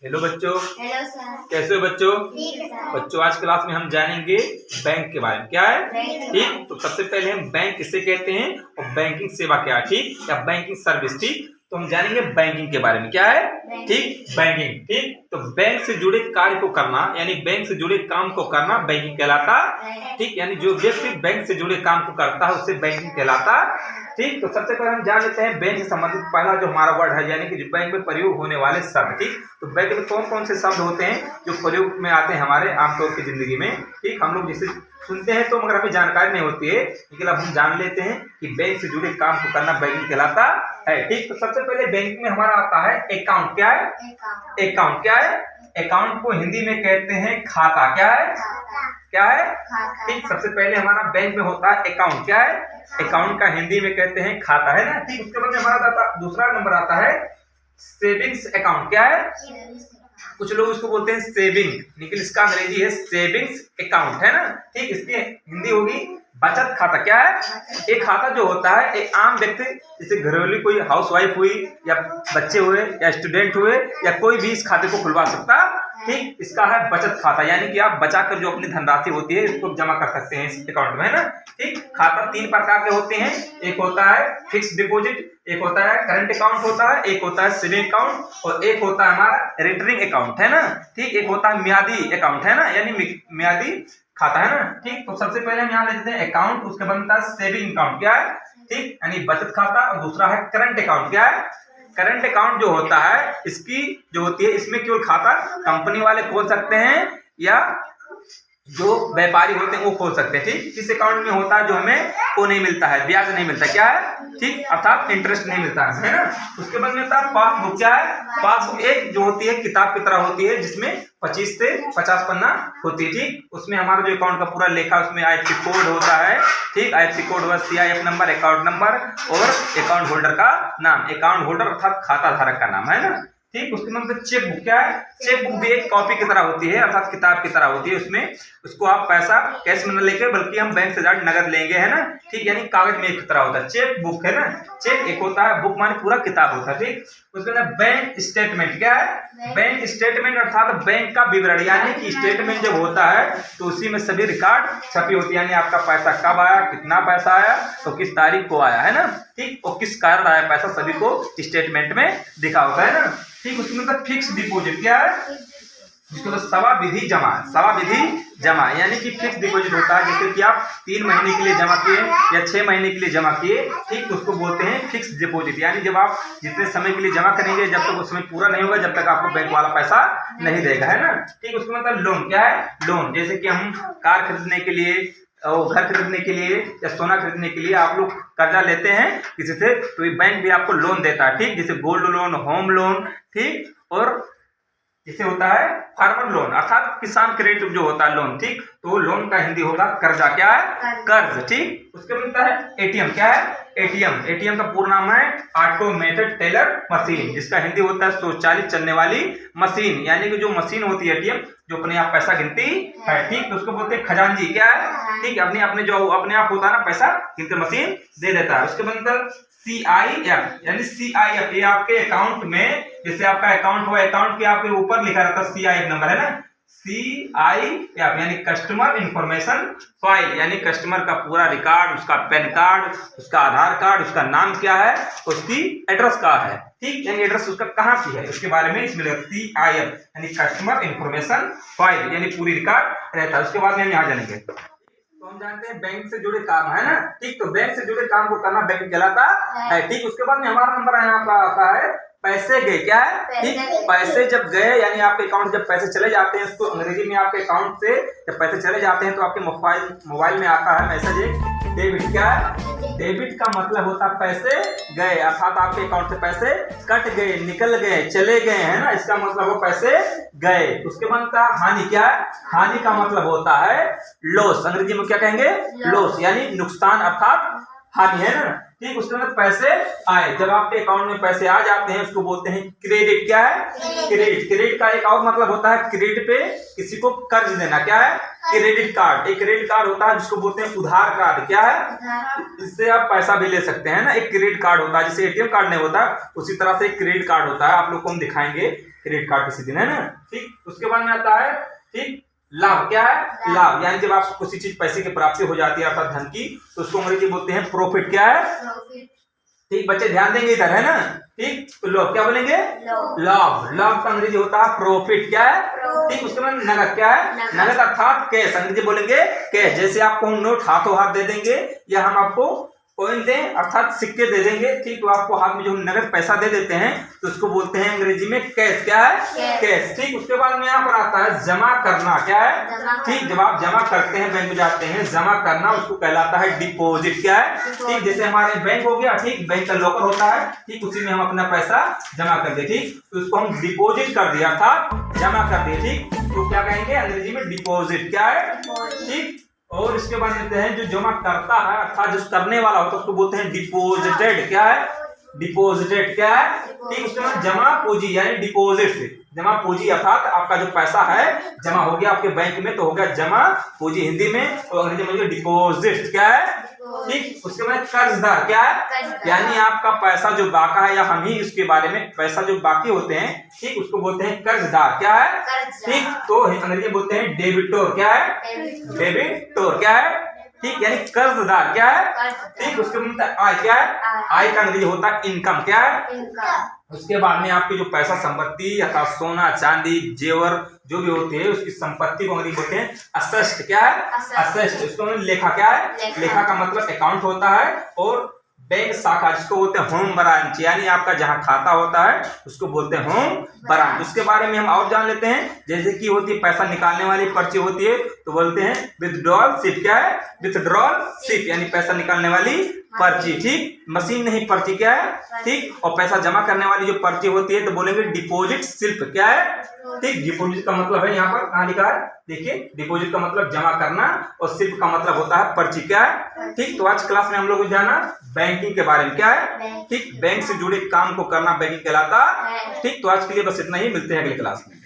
Hello बच्चों। Hello sir. कैसे हो बच्चों? ठीक है सर। बच्चों आज क्लास में हम जानेंगे बैंक के बारे में। क्या है? ठीक। तो सबसे पहले हम बैंक किसे कहते हैं और बैंकिंग सेवा क्या है, ठीक, या बैंकिंग सर्विस। ठीक, तो हम जानेंगे बैंकिंग के बारे में। क्या है? ठीक, बैंकिंग। ठीक, तो बैंक से जुड़े कार्य को करना यानी बैंक से जुड़े काम को करना बैंकिंग कहलाता। ठीक, यानी जो व्यक्ति बैंक से जुड़े काम को करता है उससे बैंकिंग कहलाता। ठीक, तो सबसे पहले हम जान लेते हैं बैंक से संबंधित पहला जो हमारा वर्ड है यानी कि जो बैंक में प्रयोग होने वाले शब्द। ठीक, तो बैंक में कौन कौन से शब्द होते हैं जो प्रयोग में आते हैं हमारे आमतौर की जिंदगी में। ठीक, हम लोग जिसे सुनते हैं तो मगर हमें जानकारी नहीं होती है, लेकिन अब हम जान लेते हैं कि बैंक से जुड़े काम को करना बैंकिंग कहलाता है। ठीक, तो सबसे पहले बैंकिंग में हमारा आता है अकाउंट। क्या है? अकाउंट। क्या है? अकाउंट को हिंदी में कहते हैं खाता। क्या है? क्या है? ठीक, सबसे पहले हमारा बैंक में होता है अकाउंट। क्या है? अकाउंट का हिंदी में कहते हैं खाता, है ना। ठीक, उसके बाद हमारा दूसरा नंबर आता है सेविंग्स अकाउंट। क्या है? कुछ लोग इसको बोलते हैं सेविंग, लेकिन इसका अंग्रेजी है सेविंग्स अकाउंट, है ना। ठीक, इसकी हिंदी होगी बचत खाता। क्या है? एक खाता जो होता है एक आम व्यक्ति जैसे घरेलू कोई हाउसवाइफ हुई या बच्चे हुए या स्टूडेंट हुए या कोई भी इस खाते को खुलवा सकता। ठीक, इसका है बचत खाता, यानी कि आप बचाकर जो अपनी धनराशि होती है इसको जमा कर सकते हैं इस अकाउंट में, है ना। ठीक, खाता तीन प्रकार के होते हैं। एक होता है फिक्स डिपॉजिट, एक होता है करंट अकाउंट होता है, एक होता है सेविंग अकाउंट और एक होता है हमारा रिकरिंग अकाउंट, है ना। ठीक, एक होता है मियादी अकाउंट, है ना, यानी मियादी खाता, है ना। ठीक, तो सबसे पहले हम यहाँ ले लेते हैं अकाउंट, उसके बनता है सेविंग अकाउंट। क्या है? ठीक, यानी बचत खाता, और दूसरा है करंट अकाउंट। क्या है? करंट अकाउंट जो होता है इसकी जो होती है इसमें केवल खाता कंपनी वाले खोल सकते हैं या जो व्यापारी होते हैं वो खोल सकते हैं। ठीक, इस अकाउंट में होता है जो हमें वो नहीं मिलता है, ब्याज नहीं मिलता। क्या है? ठीक, अर्थात इंटरेस्ट नहीं मिलता है ना। उसके बाद में होता है पासबुक। क्या है? पासबुक एक जो होती है किताब की तरह होती है जिसमें 25 से 50 पन्ना होती है। ठीक, उसमें हमारा जो अकाउंट का पूरा लेखा उसमें IFSC कोड होता है। ठीक, IFSC कोड हुआ, CIF नंबर, अकाउंट नंबर और अकाउंट होल्डर का नाम। अकाउंट होल्डर अर्थात खाता धारक का नाम, है ना। ठीक, उसके बाद चेक बुक। क्या है? चेक बुक भी एक कॉपी की तरह होती है अर्थात किताब की तरह होती है। उसमें उसको आप पैसा कैश में न लेके बल्कि हम बैंक से जाकर नगद लेंगे, है ना। ठीक, यानी कागज में एक तरह होता है चेक बुक, है ना। चेक एक होता है, बुक माने पूरा किताब होता है। ठीक, उसके बाद बैंक स्टेटमेंट। क्या है? बैंक स्टेटमेंट अर्थात बैंक का विवरण, यानी कि स्टेटमेंट जब होता है तो उसी में सभी रिकॉर्ड छपी होती है, यानी आपका पैसा कब आया, कितना पैसा आया, तो किस तारीख को आया, है ना। ठीक, और किस कारण आया पैसा सभी को स्टेटमेंट में दिखा होता है ना। ठीक, उसके मतलब फिक्स डिपॉजिट। क्या है? जिसको तो सवा विधि जमा, सवा विधि जमा, यानी कि फिक्स डिपॉजिट होता है जैसे कि आप 3 महीने के लिए जमा किए या 6 महीने के लिए जमा किए। ठीक, तो उसको बोलते हैं फिक्स डिपॉजिट, यानी जब आप जितने समय के लिए जमा करेंगे जब तक वो समय पूरा नहीं होगा जब तक आपको बैंक वाला पैसा नहीं देगा, है ना। ठीक, उसका मतलब लोन। क्या है? लोन, जैसे कि हम कार खरीदने के लिए और घर खरीदने के लिए या सोना खरीदने के लिए आप लोग कर्जा लेते हैं किसी से तो ये बैंक भी आपको लोन देता है। ठीक, जैसे गोल्ड लोन, होम लोन, ठीक, और जैसे होता है फार्मर लोन अर्थात किसान क्रेडिट जो होता है लोन। ठीक, तो लोन का हिंदी होगा कर्जा। क्या है? कर्ज। ठीक, उसके बनता है ATM। क्या है? ATM का पूरा नाम है ऑटोमेटेड टेलर मशीन, जिसका हिंदी होता है स्वचालित चलने वाली मशीन, यानी कि जो मशीन होती है ATM जो अपने आप पैसा गिनती है। ठीक, तो उसको बोलते हैं खजांची। क्या है? ठीक, अपने जो अपने आप होता है ना पैसा गिनकर मशीन दे देता है। उसके बाद CIF, यानी CIF ये आपके अकाउंट में जैसे आपका अकाउंट हो अकाउंट के आपके ऊपर लिखा रहता है CIF नंबर, है ना। CIF यानी कस्टमर इंफॉर्मेशन फाइल, यानी कस्टमर का पूरा रिकॉर्ड, उसका पैन कार्ड, उसका आधार कार्ड, उसका नाम क्या है, उसकी एड्रेस क्या है। ठीक, यानी एड्रेस उसका कहाँ की है उसके बारे में इसमें CIF यानी कस्टमर इंफॉर्मेशन फाइल, यानी पूरी रिकॉर्ड रहता है। उसके बाद में हम यहाँ जानेंगे तो हम जानते हैं बैंक से जुड़े काम, है ना। ठीक, तो बैंक से जुड़े काम को करना बैंक कहलाता है। ठीक, उसके बाद में हमारा नंबर यहाँ पर आता है पैसे गए। क्या है? ठीक, पैसे जब गए यानी आपके अकाउंट जब पैसे चले जाते हैं उसको अंग्रेजी में आपके अकाउंट से जब पैसे चले जाते हैं तो आपके मोबाइल में आता है मैसेज एक डेबिट। क्या है? डेबिट का मतलब होता है पैसे गए अर्थात आपके अकाउंट से पैसे कट गए, निकल गए, चले गए, है ना, इसका मतलब वो पैसे गए। उसके बाद का हानि। क्या है? हानि का मतलब होता है लॉस, अंग्रेजी में क्या कहेंगे? लॉस, यानी नुकसान अर्थात हानि, है ना। ठीक, उसके बाद पैसे आए, जब आपके अकाउंट में पैसे आ जाते हैं उसको बोलते हैं क्रेडिट। क्या है? क्रेडिट। क्रेडिट का एक और मतलब होता है क्रेडिट पे किसी को कर्ज देना। क्या है? Credit card. एक क्रेडिट कार्ड होता है जिसको बोलते हैं उधार कार्ड। क्या है? इससे आप पैसा भी ले सकते हैं ना। एक क्रेडिट कार्ड होता है जैसे ATM कार्ड नहीं होता उसी तरह से एक क्रेडिट कार्ड होता है, आप लोग को हम दिखाएंगे। क्रेडिट कार्ड किसी दिन, है ना। ठीक, उसके बाद में आता है ठीक लाभ। क्या है? लाभ, यानी जब आपको किसी चीज पैसे की प्राप्ति हो जाती है अर्थात धन की, तो उसको अंग्रेजी बोलते हैं प्रॉफिट। क्या है? ठीक, बच्चे ध्यान देंगे इधर, है ना। ठीक, तो लोग क्या बोलेंगे? लाभ। लाभ का अंग्रेजी होता है प्रॉफिट। क्या है? ठीक, उसके बाद नगद। क्या है? नगद अर्थात कैश, अंग्रेजी बोलेंगे कैश। जैसे आपको हम नोट हाथों हाथ दे देंगे या हम आपको कॉइन दें अर्थात सिक्के दे देंगे, ठीक, तो आपको हाथ में जो नगद पैसा दे देते हैं तो उसको बोलते हैं अंग्रेजी में कैश। क्या है? कैश। ठीक, उसके बाद में यहाँ पर आता है जमा करना। क्या है? ठीक, जब आप जमा करते हैं, बैंक में जाते हैं, जमा करना उसको कहलाता है डिपॉजिट। क्या है? ठीक, जैसे हमारे बैंक हो गया, ठीक, बैंक का लॉकर होता है, ठीक, उसी में हम अपना पैसा जमा कर दे, ठीक, तो उसको हम डिपॉजिट कर दिया था, जमा कर दिए, ठीक, तो क्या कहेंगे अंग्रेजी में? डिपॉजिट। क्या है? ठीक, और इसके बाद देते हैं जो जमा करता है अर्थात जो करने वाला होता है उसको बोलते हैं डिपॉजिटेड। क्या है? डिपॉजिटेड। क्या है? ठीक, उसके बाद जमा पूंजी यानी डिपॉजिट से जमा पूंजी अर्थात आपका जो पैसा है जमा हो गया आपके बैंक में तो हो गया जमा पूंजी हिंदी में, तो अंग्रेजी में डिपॉजिट। क्या है? ठीक, उसके बाद कर्जदार। क्या है? यानी आपका पैसा जो बाका है या हम ही उसके बारे में पैसा जो बाकी होते हैं, ठीक, उसको बोलते हैं कर्जदार। क्या है? ठीक, तो अंग्रेजी में बोलते हैं डेबिटोर। क्या है? डेबिटोर। क्या है? ठीक, यानी कर्जदार। क्या है? ठीक, उसके बाद आय। क्या है? आय का अंग्रेजी होता है इनकम। क्या है? उसके बाद में आपकी जो पैसा संपत्ति अर्थात सोना चांदी जेवर जो भी होते हैं उसकी संपत्ति को अंग्रेजी बोलते हैं असेस्ट। क्या है? असेस्ट। उसको लेखा। क्या है? लेखा का मतलब अकाउंट होता है, और बैंक शाखा जिसको बोलते हैं होम ब्रांच, यानी आपका जहां खाता होता है उसको बोलते हैं होम ब्रांच। उसके बारे में हम और जान लेते हैं, जैसे कि होती है पैसा निकालने वाली पर्ची होती है तो बोलते हैं विथड्रॉल स्लिप। क्या है? विथड्रॉल स्लिप यानी पैसा निकालने वाली पर्ची। ठीक, मशीन नहीं पर्ची। क्या है? ठीक, और पैसा जमा करने वाली जो पर्ची होती है तो बोलेंगे डिपॉजिट स्लिप। क्या है? ठीक, डिपॉजिट का मतलब है यहाँ पर कहाँ लिखा है, देखिए, डिपॉजिट का मतलब जमा करना और स्लिप का मतलब होता है पर्ची। क्या है? ठीक, तो आज क्लास में हम लोग को जाना बैंकिंग के बारे में। क्या है? ठीक, बैंक से जुड़े काम को करना बैंकिंग कहलाता। ठीक, तो आज के लिए बस इतना ही, मिलते हैं अगले क्लास में।